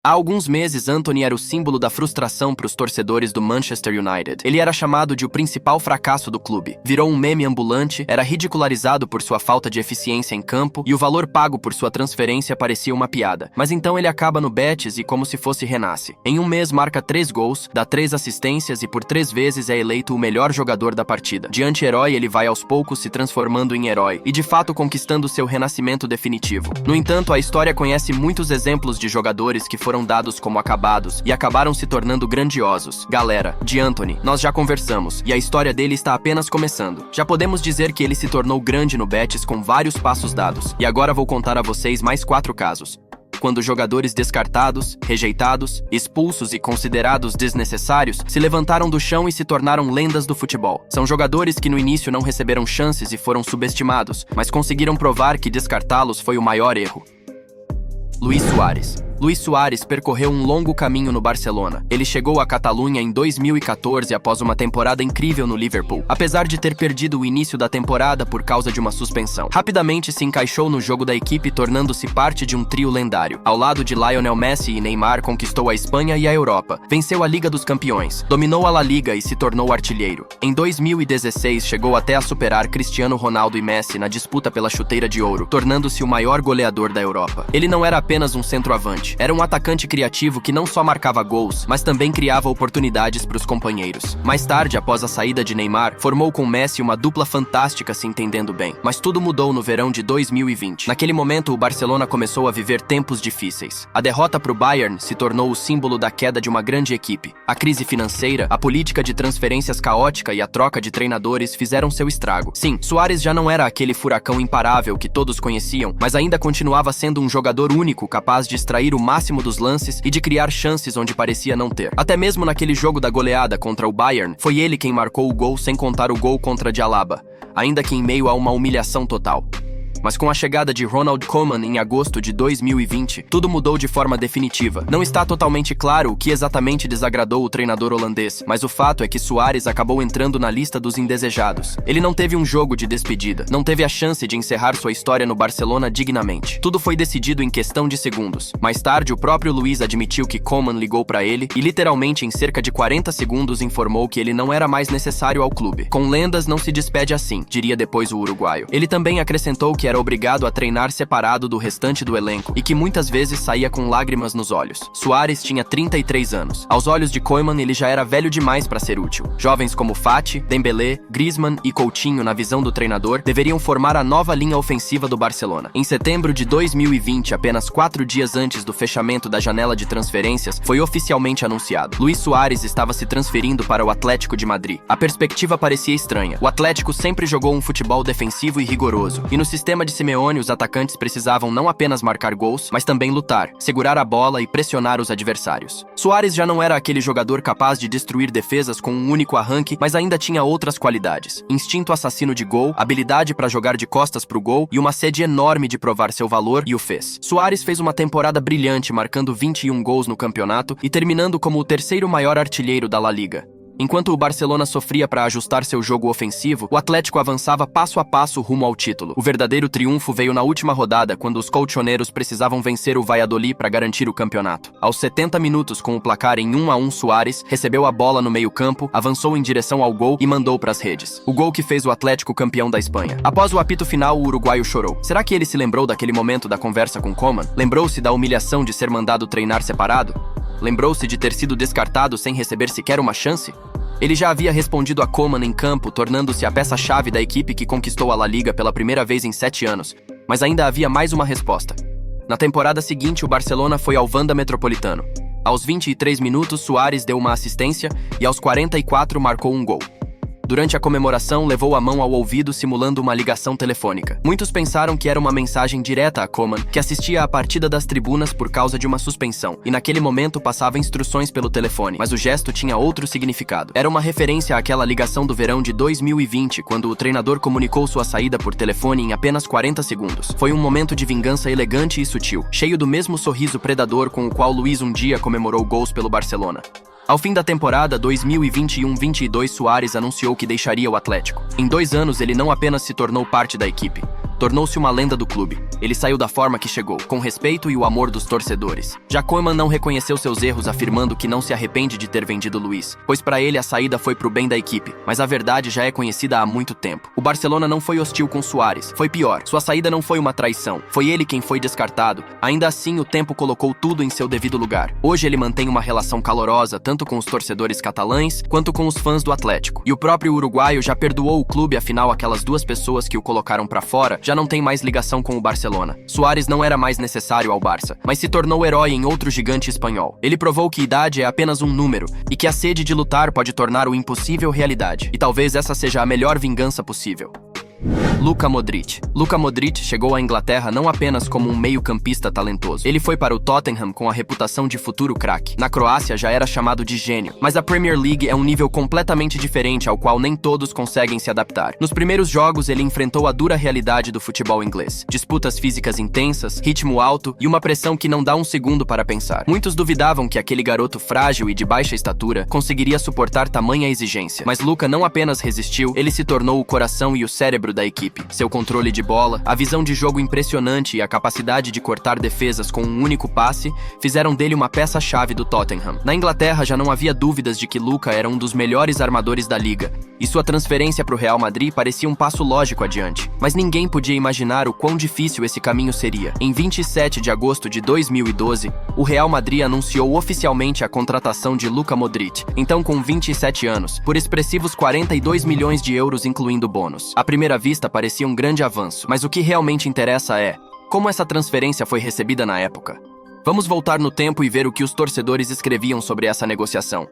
Há alguns meses, Antony era o símbolo da frustração para os torcedores do Manchester United. Ele era chamado de o principal fracasso do clube. Virou um meme ambulante, era ridicularizado por sua falta de eficiência em campo e o valor pago por sua transferência parecia uma piada. Mas então ele acaba no Betis e como se fosse renasce. Em um mês marca 3 gols, dá 3 assistências e por 3 vezes é eleito o melhor jogador da partida. De anti-herói ele vai aos poucos se transformando em herói e de fato conquistando seu renascimento definitivo. No entanto, a história conhece muitos exemplos de jogadores que foram dados como acabados e acabaram se tornando grandiosos. Galera, de Antony, nós já conversamos e a história dele está apenas começando. Já podemos dizer que ele se tornou grande no Betis com vários passos dados. E agora vou contar a vocês mais 4 casos. Quando jogadores descartados, rejeitados, expulsos e considerados desnecessários se levantaram do chão e se tornaram lendas do futebol. São jogadores que no início não receberam chances e foram subestimados, mas conseguiram provar que descartá-los foi o maior erro. Luís Suárez. Luís Suárez percorreu um longo caminho no Barcelona. Ele chegou à Catalunha em 2014 após uma temporada incrível no Liverpool, apesar de ter perdido o início da temporada por causa de uma suspensão. Rapidamente se encaixou no jogo da equipe, tornando-se parte de um trio lendário. Ao lado de Lionel Messi e Neymar, conquistou a Espanha e a Europa. Venceu a Liga dos Campeões, dominou a La Liga e se tornou artilheiro. Em 2016 chegou até a superar Cristiano Ronaldo e Messi na disputa pela chuteira de ouro, tornando-se o maior goleador da Europa. Ele não era apenas um centroavante. Era um atacante criativo que não só marcava gols, mas também criava oportunidades para os companheiros. Mais tarde, após a saída de Neymar, formou com Messi uma dupla fantástica se entendendo bem. Mas tudo mudou no verão de 2020. Naquele momento, o Barcelona começou a viver tempos difíceis. A derrota para o Bayern se tornou o símbolo da queda de uma grande equipe. A crise financeira, a política de transferências caótica e a troca de treinadores fizeram seu estrago. Sim, Suárez já não era aquele furacão imparável que todos conheciam, mas ainda continuava sendo um jogador único capaz de extrair o máximo dos lances e de criar chances onde parecia não ter. Até mesmo naquele jogo da goleada contra o Bayern, foi ele quem marcou o gol sem contar o gol contra de Alaba, ainda que em meio a uma humilhação total. Mas com a chegada de Ronald Koeman em agosto de 2020, tudo mudou de forma definitiva. Não está totalmente claro o que exatamente desagradou o treinador holandês, mas o fato é que Suárez acabou entrando na lista dos indesejados. Ele não teve um jogo de despedida, não teve a chance de encerrar sua história no Barcelona dignamente. Tudo foi decidido em questão de segundos. Mais tarde, o próprio Luís admitiu que Koeman ligou para ele e literalmente em cerca de 40 segundos informou que ele não era mais necessário ao clube. Com lendas não se despede assim, diria depois o uruguaio. Ele também acrescentou que era obrigado a treinar separado do restante do elenco e que muitas vezes saía com lágrimas nos olhos. Suárez tinha 33 anos. Aos olhos de Koeman, ele já era velho demais para ser útil. Jovens como Fati, Dembélé, Griezmann e Coutinho, na visão do treinador, deveriam formar a nova linha ofensiva do Barcelona. Em setembro de 2020, apenas 4 dias antes do fechamento da janela de transferências, foi oficialmente anunciado. Luís Suárez estava se transferindo para o Atlético de Madrid. A perspectiva parecia estranha. O Atlético sempre jogou um futebol defensivo e rigoroso, e no sistema de Simeone, os atacantes precisavam não apenas marcar gols, mas também lutar, segurar a bola e pressionar os adversários. Suárez já não era aquele jogador capaz de destruir defesas com um único arranque, mas ainda tinha outras qualidades. Instinto assassino de gol, habilidade para jogar de costas para o gol e uma sede enorme de provar seu valor, e o fez. Suárez fez uma temporada brilhante, marcando 21 gols no campeonato e terminando como o 3º maior artilheiro da La Liga. Enquanto o Barcelona sofria para ajustar seu jogo ofensivo, o Atlético avançava passo a passo rumo ao título. O verdadeiro triunfo veio na última rodada, quando os colchoneiros precisavam vencer o Valladolid para garantir o campeonato. Aos 70 minutos, com o placar em 1-1, Suárez recebeu a bola no meio-campo, avançou em direção ao gol e mandou para as redes. O gol que fez o Atlético campeão da Espanha. Após o apito final, o uruguaio chorou. Será que ele se lembrou daquele momento da conversa com Koeman? Lembrou-se da humilhação de ser mandado treinar separado? Lembrou-se de ter sido descartado sem receber sequer uma chance? Ele já havia respondido a Koeman em campo, tornando-se a peça-chave da equipe que conquistou a La Liga pela primeira vez em 7 anos. Mas ainda havia mais uma resposta. Na temporada seguinte, o Barcelona foi ao Wanda Metropolitano. Aos 23 minutos, Suárez deu uma assistência e aos 44 marcou um gol. Durante a comemoração, levou a mão ao ouvido simulando uma ligação telefônica. Muitos pensaram que era uma mensagem direta a Koeman, que assistia à partida das tribunas por causa de uma suspensão, e naquele momento passava instruções pelo telefone, mas o gesto tinha outro significado. Era uma referência àquela ligação do verão de 2020, quando o treinador comunicou sua saída por telefone em apenas 40 segundos. Foi um momento de vingança elegante e sutil, cheio do mesmo sorriso predador com o qual Luís um dia comemorou gols pelo Barcelona. Ao fim da temporada 2021-22, Suárez anunciou que deixaria o Atlético. Em 2 anos, ele não apenas se tornou parte da equipe, tornou-se uma lenda do clube. Ele saiu da forma que chegou, com respeito e o amor dos torcedores. Já Koeman não reconheceu seus erros, afirmando que não se arrepende de ter vendido Luiz, pois para ele a saída foi pro bem da equipe, mas a verdade já é conhecida há muito tempo. O Barcelona não foi hostil com Suárez, foi pior. Sua saída não foi uma traição, foi ele quem foi descartado. Ainda assim, o tempo colocou tudo em seu devido lugar. Hoje ele mantém uma relação calorosa tanto com os torcedores catalães quanto com os fãs do Atlético. E o próprio uruguaio já perdoou o clube, afinal aquelas duas pessoas que o colocaram pra fora já não têm mais ligação com o Barcelona. Suárez não era mais necessário ao Barça, mas se tornou herói em outro gigante espanhol. Ele provou que idade é apenas um número e que a sede de lutar pode tornar o impossível realidade. E talvez essa seja a melhor vingança possível. Luka Modric. Luka Modric chegou à Inglaterra não apenas como um meio-campista talentoso. Ele foi para o Tottenham com a reputação de futuro craque. Na Croácia já era chamado de gênio, mas a Premier League é um nível completamente diferente ao qual nem todos conseguem se adaptar. Nos primeiros jogos ele enfrentou a dura realidade do futebol inglês. Disputas físicas intensas, ritmo alto e uma pressão que não dá um segundo para pensar. Muitos duvidavam que aquele garoto frágil e de baixa estatura conseguiria suportar tamanha exigência. Mas Luka não apenas resistiu, ele se tornou o coração e o cérebro da equipe. Seu controle de bola, a visão de jogo impressionante e a capacidade de cortar defesas com um único passe fizeram dele uma peça-chave do Tottenham. Na Inglaterra já não havia dúvidas de que Luka era um dos melhores armadores da liga, e sua transferência para o Real Madrid parecia um passo lógico adiante. Mas ninguém podia imaginar o quão difícil esse caminho seria. Em 27 de agosto de 2012, o Real Madrid anunciou oficialmente a contratação de Luka Modric, então com 27 anos, por expressivos 42 milhões de euros incluindo bônus. À primeira vista parecia um grande avanço, mas o que realmente interessa é como essa transferência foi recebida na época. Vamos voltar no tempo e ver o que os torcedores escreviam sobre essa negociação.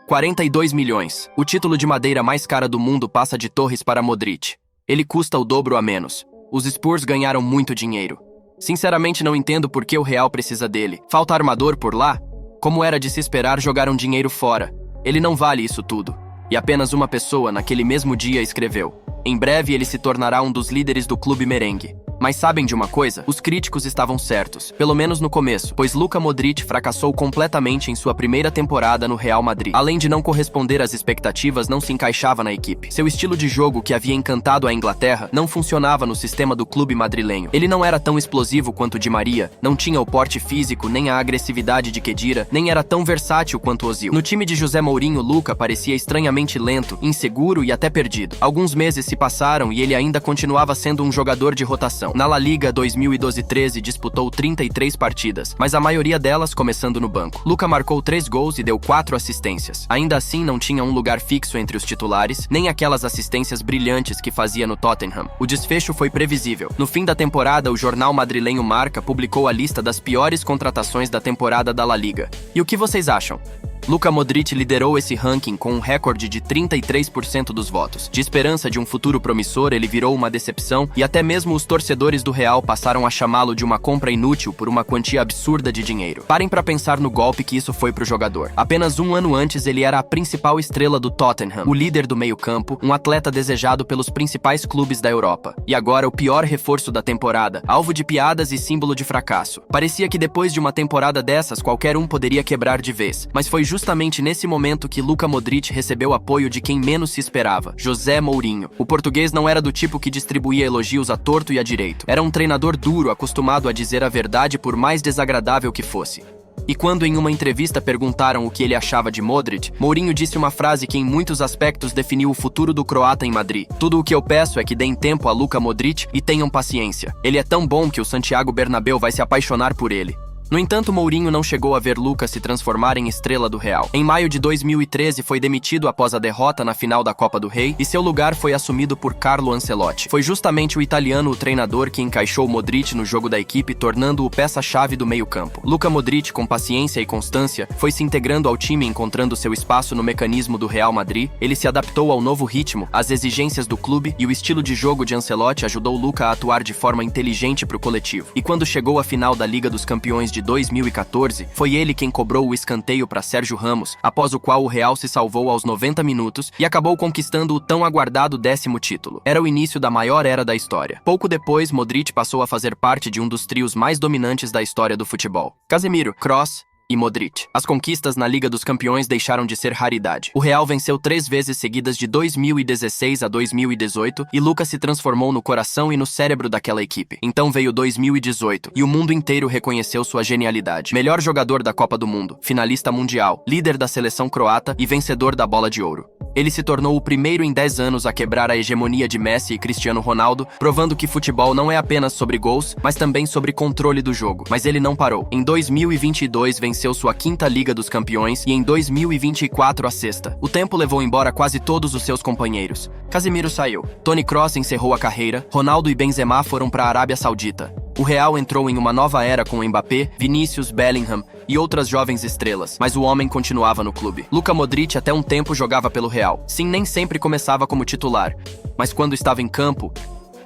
42 milhões. O título de madeira mais cara do mundo passa de Torres para Modric. Ele custa o dobro a menos. Os Spurs ganharam muito dinheiro. Sinceramente não entendo por que o Real precisa dele. Falta armador por lá? Como era de se esperar, jogaram dinheiro fora. Ele não vale isso tudo. E apenas uma pessoa, naquele mesmo dia, escreveu: em breve ele se tornará um dos líderes do clube merengue. Mas sabem de uma coisa? Os críticos estavam certos, pelo menos no começo, pois Luka Modric fracassou completamente em sua primeira temporada no Real Madrid. Além de não corresponder às expectativas, não se encaixava na equipe. Seu estilo de jogo, que havia encantado a Inglaterra, não funcionava no sistema do clube madrilenho. Ele não era tão explosivo quanto Di Maria, não tinha o porte físico, nem a agressividade de Khedira, nem era tão versátil quanto Ozil. No time de José Mourinho, Luka parecia estranhamente lento, inseguro e até perdido. Alguns meses se passaram e ele ainda continuava sendo um jogador de rotação. Na La Liga 2012-13 disputou 33 partidas, mas a maioria delas começando no banco. Luka marcou 3 gols e deu 4 assistências. Ainda assim não tinha um lugar fixo entre os titulares, nem aquelas assistências brilhantes que fazia no Tottenham. O desfecho foi previsível. No fim da temporada, o jornal madrilenho Marca publicou a lista das piores contratações da temporada da La Liga. E o que vocês acham? Luka Modric liderou esse ranking com um recorde de 33% dos votos. De esperança de um futuro promissor, ele virou uma decepção e até mesmo os torcedores do Real passaram a chamá-lo de uma compra inútil por uma quantia absurda de dinheiro. Parem para pensar no golpe que isso foi pro jogador. Apenas um ano antes, ele era a principal estrela do Tottenham, o líder do meio-campo, um atleta desejado pelos principais clubes da Europa. E agora o pior reforço da temporada, alvo de piadas e símbolo de fracasso. Parecia que depois de uma temporada dessas, qualquer um poderia quebrar de vez, mas foi justamente nesse momento que Luka Modric recebeu apoio de quem menos se esperava, José Mourinho. O português não era do tipo que distribuía elogios à torto e à direito. Era um treinador duro, acostumado a dizer a verdade por mais desagradável que fosse. E quando em uma entrevista perguntaram o que ele achava de Modric, Mourinho disse uma frase que em muitos aspectos definiu o futuro do croata em Madrid. Tudo o que eu peço é que deem tempo a Luka Modric e tenham paciência. Ele é tão bom que o Santiago Bernabéu vai se apaixonar por ele. No entanto, Mourinho não chegou a ver Luka se transformar em estrela do Real. Em maio de 2013, foi demitido após a derrota na final da Copa do Rei e seu lugar foi assumido por Carlo Ancelotti. Foi justamente o italiano o treinador que encaixou Modric no jogo da equipe, tornando-o peça-chave do meio-campo. Luka Modric, com paciência e constância, foi se integrando ao time, encontrando seu espaço no mecanismo do Real Madrid. Ele se adaptou ao novo ritmo, às exigências do clube, e o estilo de jogo de Ancelotti ajudou Luka a atuar de forma inteligente para o coletivo. E quando chegou à final da Liga dos Campeões de 2014, foi ele quem cobrou o escanteio para Sérgio Ramos, após o qual o Real se salvou aos 90 minutos e acabou conquistando o tão aguardado 10º título. Era o início da maior era da história. Pouco depois, Modric passou a fazer parte de um dos trios mais dominantes da história do futebol. Casemiro, Kroos e Modric. As conquistas na Liga dos Campeões deixaram de ser raridade. O Real venceu 3 vezes seguidas de 2016 a 2018 e Luka se transformou no coração e no cérebro daquela equipe. Então veio 2018 e o mundo inteiro reconheceu sua genialidade. Melhor jogador da Copa do Mundo, finalista mundial, líder da seleção croata e vencedor da Bola de Ouro. Ele se tornou o primeiro em 10 anos a quebrar a hegemonia de Messi e Cristiano Ronaldo, provando que futebol não é apenas sobre gols, mas também sobre controle do jogo. Mas ele não parou. Em 2022 venceu sua 5ª Liga dos Campeões e em 2024 a 6ª. O tempo levou embora quase todos os seus companheiros. Casemiro saiu. Toni Kroos encerrou a carreira. Ronaldo e Benzema foram para a Arábia Saudita. O Real entrou em uma nova era com Mbappé, Vinícius, Bellingham e outras jovens estrelas, mas o homem continuava no clube. Luka Modric até um tempo jogava pelo Real. Sim, nem sempre começava como titular, mas quando estava em campo,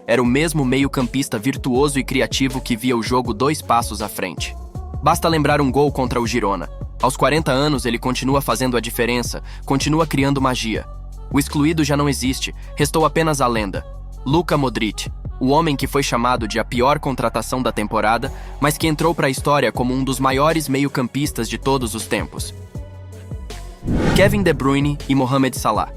era o mesmo meio-campista virtuoso e criativo que via o jogo 2 passos à frente. Basta lembrar um gol contra o Girona. Aos 40 anos ele continua fazendo a diferença, continua criando magia. O excluído já não existe, restou apenas a lenda. Luka Modric. O homem que foi chamado de a pior contratação da temporada, mas que entrou para a história como um dos maiores meio-campistas de todos os tempos. Kevin De Bruyne e Mohamed Salah.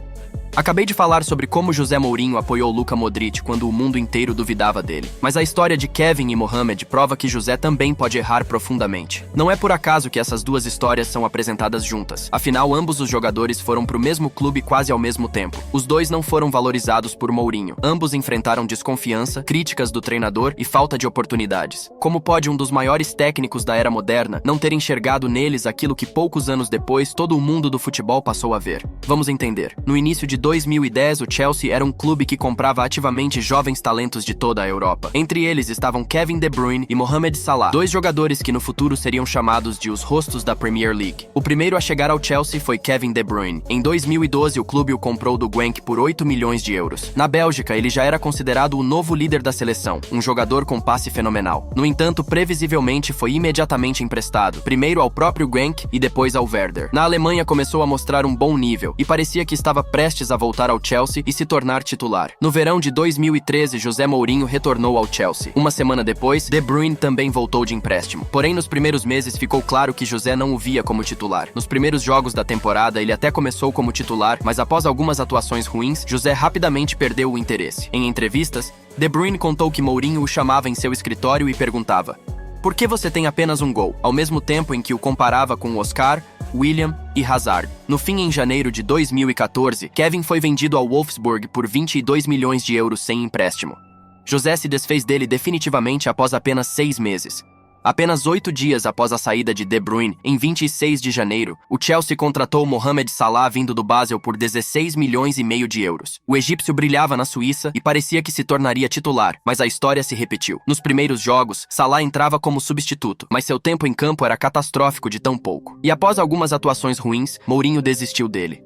Acabei de falar sobre como José Mourinho apoiou Luka Modric quando o mundo inteiro duvidava dele. Mas a história de Kevin e Mohamed prova que José também pode errar profundamente. Não é por acaso que essas duas histórias são apresentadas juntas. Afinal, ambos os jogadores foram para o mesmo clube quase ao mesmo tempo. Os dois não foram valorizados por Mourinho. Ambos enfrentaram desconfiança, críticas do treinador e falta de oportunidades. Como pode um dos maiores técnicos da era moderna não ter enxergado neles aquilo que poucos anos depois todo o mundo do futebol passou a ver? Vamos entender. No início de 2010, o Chelsea era um clube que comprava ativamente jovens talentos de toda a Europa. Entre eles estavam Kevin De Bruyne e Mohamed Salah, 2 jogadores que no futuro seriam chamados de os rostos da Premier League. O primeiro a chegar ao Chelsea foi Kevin De Bruyne. Em 2012, o clube o comprou do Genk por 8 milhões de euros. Na Bélgica, ele já era considerado o novo líder da seleção, um jogador com passe fenomenal. No entanto, previsivelmente foi imediatamente emprestado, primeiro ao próprio Genk e depois ao Werder. Na Alemanha, começou a mostrar um bom nível e parecia que estava prestes a voltar ao Chelsea e se tornar titular. No verão de 2013, José Mourinho retornou ao Chelsea. Uma semana depois, De Bruyne também voltou de empréstimo. Porém, nos primeiros meses ficou claro que José não o via como titular. Nos primeiros jogos da temporada, ele até começou como titular, mas após algumas atuações ruins, José rapidamente perdeu o interesse. Em entrevistas, De Bruyne contou que Mourinho o chamava em seu escritório e perguntava: "Por que você tem apenas um gol?", ao mesmo tempo em que o comparava com Oscar, William e Hazard. No fim, em janeiro de 2014, Kevin foi vendido ao Wolfsburg por 22 milhões de euros sem empréstimo. José se desfez dele definitivamente após apenas 6 meses. Apenas 8 dias após a saída de De Bruyne, em 26 de janeiro, o Chelsea contratou Mohamed Salah vindo do Basel por 16 milhões e meio de euros. O egípcio brilhava na Suíça e parecia que se tornaria titular, mas a história se repetiu. Nos primeiros jogos, Salah entrava como substituto, mas seu tempo em campo era catastrófico de tão pouco. E após algumas atuações ruins, Mourinho desistiu dele.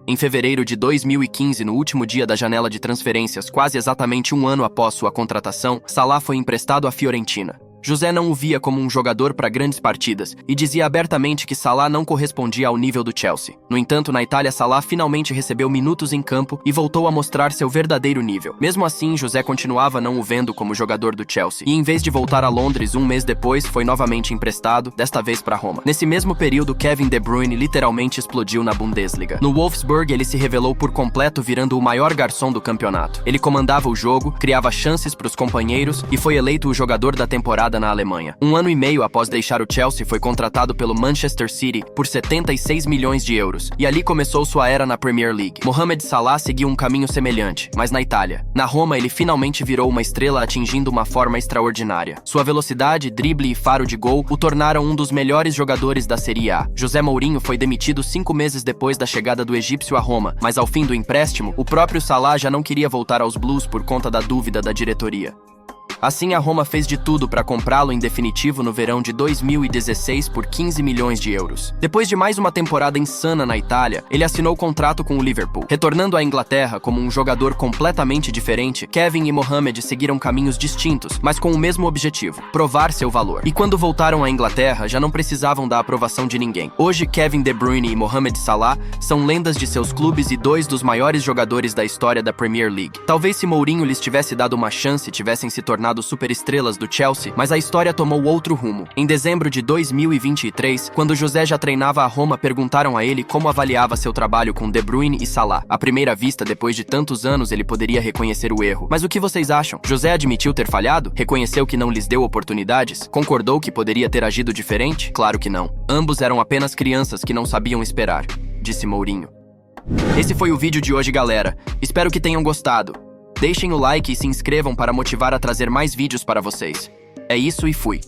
Em fevereiro de 2015, no último dia da janela de transferências, quase exatamente um ano após sua contratação, Salah foi emprestado à Fiorentina. José não o via como um jogador para grandes partidas e dizia abertamente que Salah não correspondia ao nível do Chelsea. No entanto, na Itália, Salah finalmente recebeu minutos em campo e voltou a mostrar seu verdadeiro nível. Mesmo assim, José continuava não o vendo como jogador do Chelsea e, em vez de voltar a Londres um mês depois, foi novamente emprestado, desta vez para Roma. Nesse mesmo período, Kevin De Bruyne literalmente explodiu na Bundesliga. No Wolfsburg, ele se revelou por completo, virando o maior garçom do campeonato. Ele comandava o jogo, criava chances para os companheiros e foi eleito o jogador da temporada na Alemanha. Um ano e meio após deixar o Chelsea, foi contratado pelo Manchester City por 76 milhões de euros, e ali começou sua era na Premier League. Mohamed Salah seguiu um caminho semelhante, mas na Itália. Na Roma, ele finalmente virou uma estrela, atingindo uma forma extraordinária. Sua velocidade, drible e faro de gol o tornaram um dos melhores jogadores da Serie A. José Mourinho foi demitido 5 meses depois da chegada do egípcio a Roma, mas ao fim do empréstimo, o próprio Salah já não queria voltar aos Blues por conta da dúvida da diretoria. Assim, a Roma fez de tudo para comprá-lo em definitivo no verão de 2016 por 15 milhões de euros. Depois de mais uma temporada insana na Itália, ele assinou contrato com o Liverpool. Retornando à Inglaterra como um jogador completamente diferente, Kevin e Mohamed seguiram caminhos distintos, mas com o mesmo objetivo: provar seu valor. E quando voltaram à Inglaterra, já não precisavam da aprovação de ninguém. Hoje, Kevin De Bruyne e Mohamed Salah são lendas de seus clubes e 2 dos maiores jogadores da história da Premier League. Talvez se Mourinho lhes tivesse dado uma chance, tivessem se tornado tornado superestrelas do Chelsea, mas a história tomou outro rumo. Em dezembro de 2023, quando José já treinava a Roma, perguntaram a ele como avaliava seu trabalho com De Bruyne e Salah. À primeira vista, depois de tantos anos, ele poderia reconhecer o erro. Mas o que vocês acham? José admitiu ter falhado? Reconheceu que não lhes deu oportunidades? Concordou que poderia ter agido diferente? Claro que não. Ambos eram apenas crianças que não sabiam esperar, disse Mourinho. Esse foi o vídeo de hoje, galera. Espero que tenham gostado. Deixem o like e se inscrevam para motivar a trazer mais vídeos para vocês. É isso e fui.